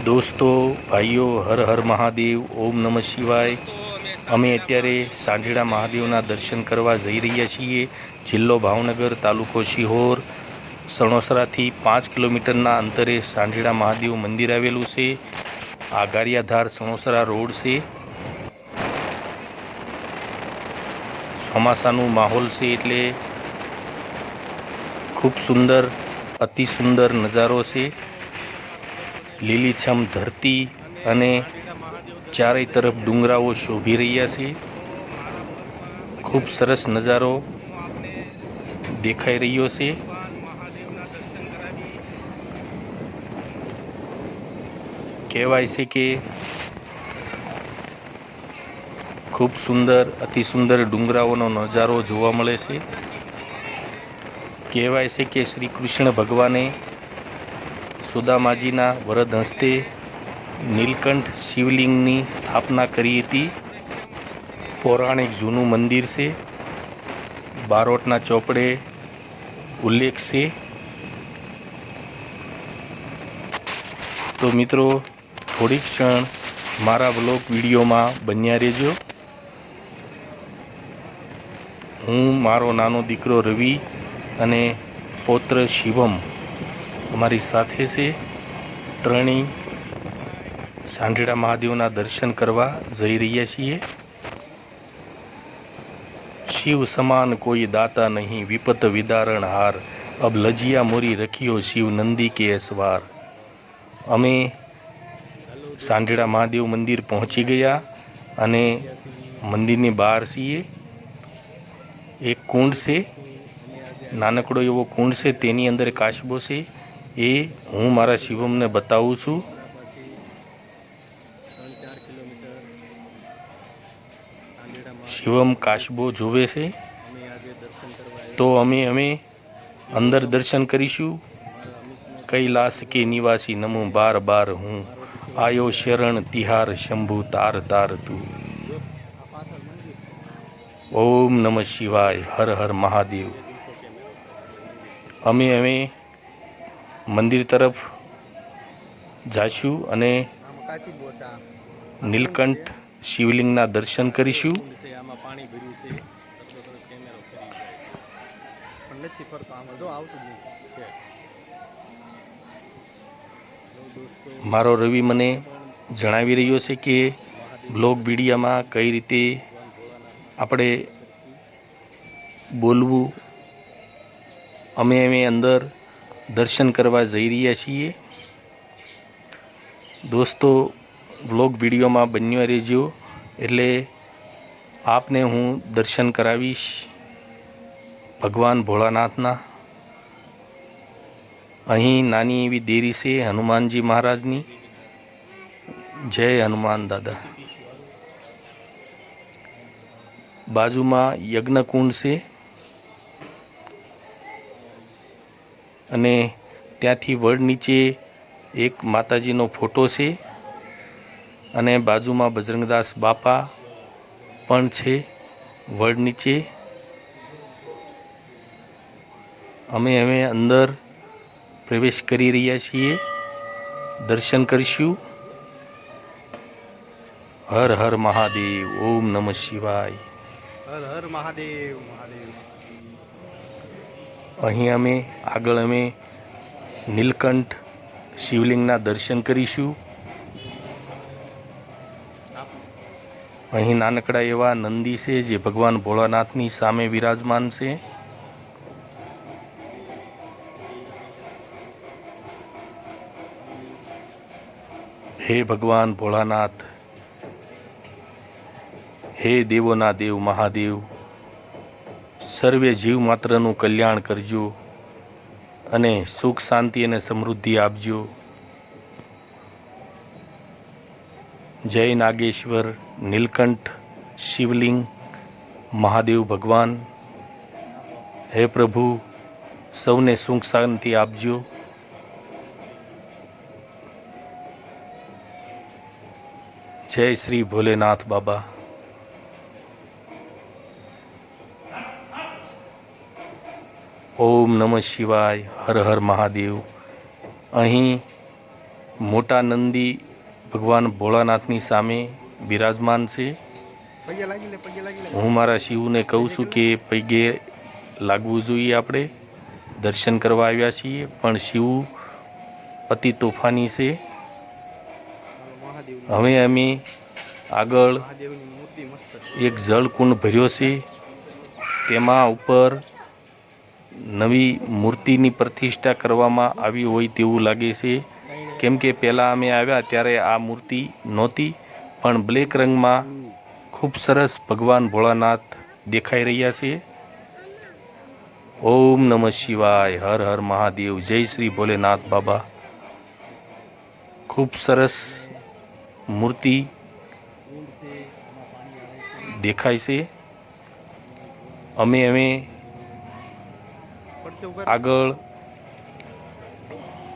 દોસ્તો, ભાઈઓ, હર હર મહાદેવ, ઓમ નમઃ શિવાય. અમે અત્યારે સાંઢેડા મહાદેવના દર્શન કરવા જઈ રહ્યા છીએ. જિલ્લો ભાવનગર, તાલુકો શિહોર. સણોસરાથી 5 કિલોમીટરના અંતરે સાંઢેડા મહાદેવ મંદિર આવેલું છે. આ ગારિયાધાર સણોસરા રોડ છે. ચોમાસાનું માહોલ છે એટલે ખૂબ સુંદર, અતિ સુંદર નજારો છે. લીલીછમ ધરતી અને ચારેય તરફ ડુંગરાઓ શોભી રહ્યા છે. ખૂબ સરસ નજારો દેખાઈ રહ્યો છે. કહેવાય છે કે ખૂબ સુંદર, અતિ સુંદર ડુંગરાઓનો નજારો જોવા મળે છે. કહેવાય છે કે શ્રી કૃષ્ણ ભગવાને સુદામાજીના વરદ હસ્તે નીલકંઠ શિવલિંગની સ્થાપના કરી હતી. પૌરાણિક જૂનું મંદિર છે. બારોટના ચોપડે ઉલ્લેખ છે. તો મિત્રો, થોડીક ક્ષણ મારા વ્લોગ વિડીયોમાં બન્યા રહેજો. હું, મારો નાનો દીકરો રવિ અને પૌત્ર શિવમ અમારી સાથે છે. ત્રણેય સાંઢેડા મહાદેવના દર્શન કરવા જઈ રહ્યા છીએ. શિવ સમાન કોઈ દાતા નહીં, વિપત વિદારણ હાર, અબ લજિયા મોરી રખિયો શિવ નંદી કે અસવાર. અમે સાંઢેડા મહાદેવ મંદિર પહોંચી ગયા અને મંદિરની બહાર છીએ. એક કુંડ છે, નાનકડો એવો કુંડ છે, તેની અંદર કાચબો છે. એ હું મારા શિવમને બતાવું છું. શિવમ કાચબો જોવે છે. તો અમે અંદર દર્શન કરીશું. કૈલાસ કે નિવાસી નમો બાર બાર હું, આયો શરણ તિહાર શંભુ તાર તાર તું. ઓમ નમઃ શિવાય, હર હર મહાદેવ. અમે મંદિર તરફ જઈશું અને નીલકંઠ શિવલિંગના દર્શન કરીશું. મારો રવિ મને જણાવી રહ્યો છે કે બ્લોગ વિડીયામાં કઈ રીતે આપણે બોલવું. અમે અંદર દર્શન કરવા જઈ રહ્યા છીએ. દોસ્તો, વ્લોગ વિડીયોમાં બન્યા રહેજો, એટલે આપને હું દર્શન કરાવીશ ભગવાન ભોળાનાથના. અહીં નાની એવી દેરી છે હનુમાનજી મહારાજની. જય હનુમાન દાદા. બાજુમાં યજ્ઞકુંડ છે અને ત્યાંથી વડ નીચે એક માતાજીનો ફોટો છે અને બાજુમાં બજરંગદાસ બાપા પણ છે વડ નીચે. અમે અંદર પ્રવેશ કરી રહ્યા છીએ. દર્શન કરીશું. હર હર મહાદેવ, ઓમ નમઃ શિવાય. હર હર મહાદેવ. અહીં આગળ નીલકંઠ શિવલિંગના દર્શન કરીશું. અહીં નાનકડા એવા નંદી છે જે ભગવાન ભોળાનાથની સામે વિરાજમાન છે. હે ભગવાન ભોળાનાથ, હે દેવોના દેવ મહાદેવ, સર્વે જીવ માત્રનું કલ્યાણ કરજો અને સુખ શાંતિ અને સમૃદ્ધિ આપજો. જય નાગેશ્વર નીલકંઠ શિવલિંગ મહાદેવ ભગવાન. હે પ્રભુ, સૌને સુખ શાંતિ આપજો. જય શ્રી ભોલેનાથ બાબા. ઓમ નમઃ શિવાય, હર હર મહાદેવ. અહીં મોટા નંદી ભગવાન ભોળાનાથની સામે બિરાજમાન છે. પગે લાગી લે, પગે લાગી લે. હું મારા શિવને કહું છું કે પગે લાગવું જોઈએ. આપણે દર્શન કરવા આવ્યા છીએ, પણ શિવ અતિ તોફાની છે. મહાદેવની હવે અમે આગળ મહાદેવની મૂર્તિ મસ્ત છે. એક જળકુંડ ભર્યો છે. તેમાં ઉપર નવી મૂર્તિની પ્રતિષ્ઠા કરવામાં આવી હોય તેવું લાગે છે, કેમ કે પહેલાં અમે આવ્યા ત્યારે આ મૂર્તિ નહોતી, પણ બ્લેક રંગમાં ખૂબ સરસ ભગવાન ભોળાનાથ દેખાઈ રહ્યા છે. ઓમ નમઃ શિવાય, હર હર મહાદેવ, જય શ્રી ભોલેનાથ બાબા. ખૂબ સરસ મૂર્તિ દેખાય છે. અમે પડખે ઉભા રહો. આગળ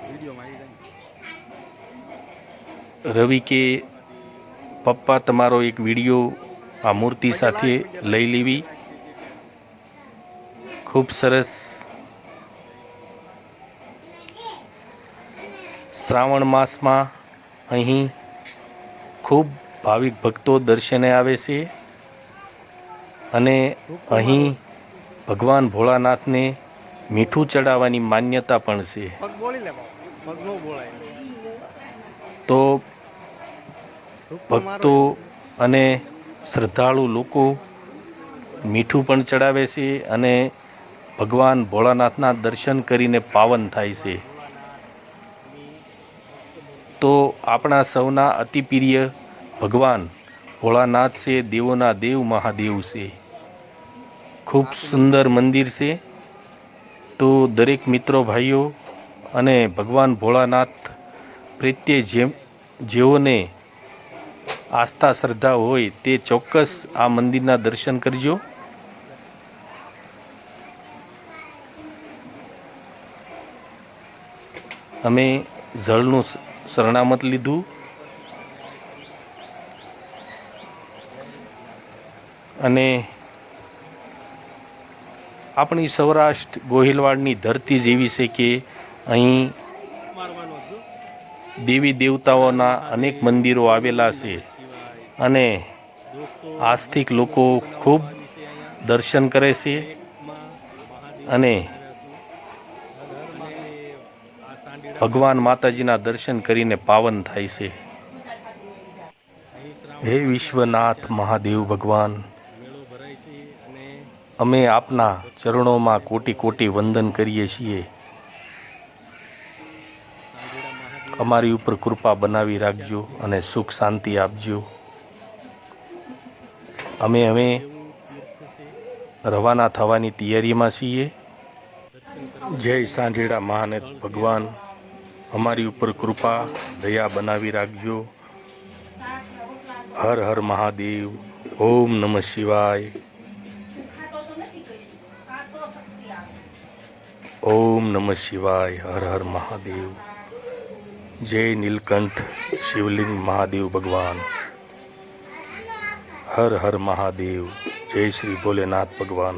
વિડીયોમાં આવી જાય. રવિ કે પપ્પા તમારો એક વિડીયો આ મૂર્તિ સાથે લઈ લેવી. ખૂબ સરસ. શ્રાવણ માસમાં અહીં ખૂબ ભાવિક ભક્તો દર્શને આવે છે અને અહીં ભગવાન ભોળાનાથને મીઠું ચડાવવાની માન્યતા પણ છે. પગ બોળી લે બાપ. પગ નો બોળાય. તો ધૂપકો મારો. ભક્તો અને શ્રદ્ધાળુ લોકો મીઠું પણ ચડાવે છે અને ભગવાન ભોળાનાથના દર્શન કરીને પાવન થાય છે. તો આપણા સૌના અતિ પ્રિય ભગવાન ભોળાનાથ છે, દેવોના દેવ મહાદેવ છે. ખૂબ સુંદર મંદિર છે. તો દરેક મિત્રો ભાઈઓ અને ભગવાન ભોળાનાથ પ્રત્યે જેઓને આસ્થા શ્રદ્ધા હોય તે ચોક્કસ આ મંદિરના દર્શન કરજો. અમે જળનું શરણામત લીધું અને આપણી સૌરાષ્ટ્ર ગોહિલવાડની ધરતી જેવી છે કે અહીં દેવી દેવતાઓના અનેક મંદિરો આવેલા છે અને આસ્તિક લોકો ખૂબ દર્શન કરે છે અને ભગવાન માતાજીના દર્શન કરીને પાવન થાય છે. હે વિશ્વનાથ મહાદેવ ભગવાન, અમે આપના ચરણોમાં કોટી કોટી વંદન કરીએ છીએ. અમારી ઉપર કૃપા બનાવી રાખજો અને સુખ શાંતિ આપજો. અમે હવે રવાના થવાની તૈયારીમાં છીએ. જય સાંઢેડા મહાદેવ ભગવાન, અમારી ઉપર કૃપા દયા બનાવી રાખજો. હર હર મહાદેવ. ઓમ નમઃ શિવાય. ઓમ નમઃ શિવાય. હર હર મહાદેવ. જય નીલકંઠ શિવલિંગ મહાદેવ ભગવાન. હર હર મહાદેવ. જય શ્રી ભોલેનાથ ભગવાન.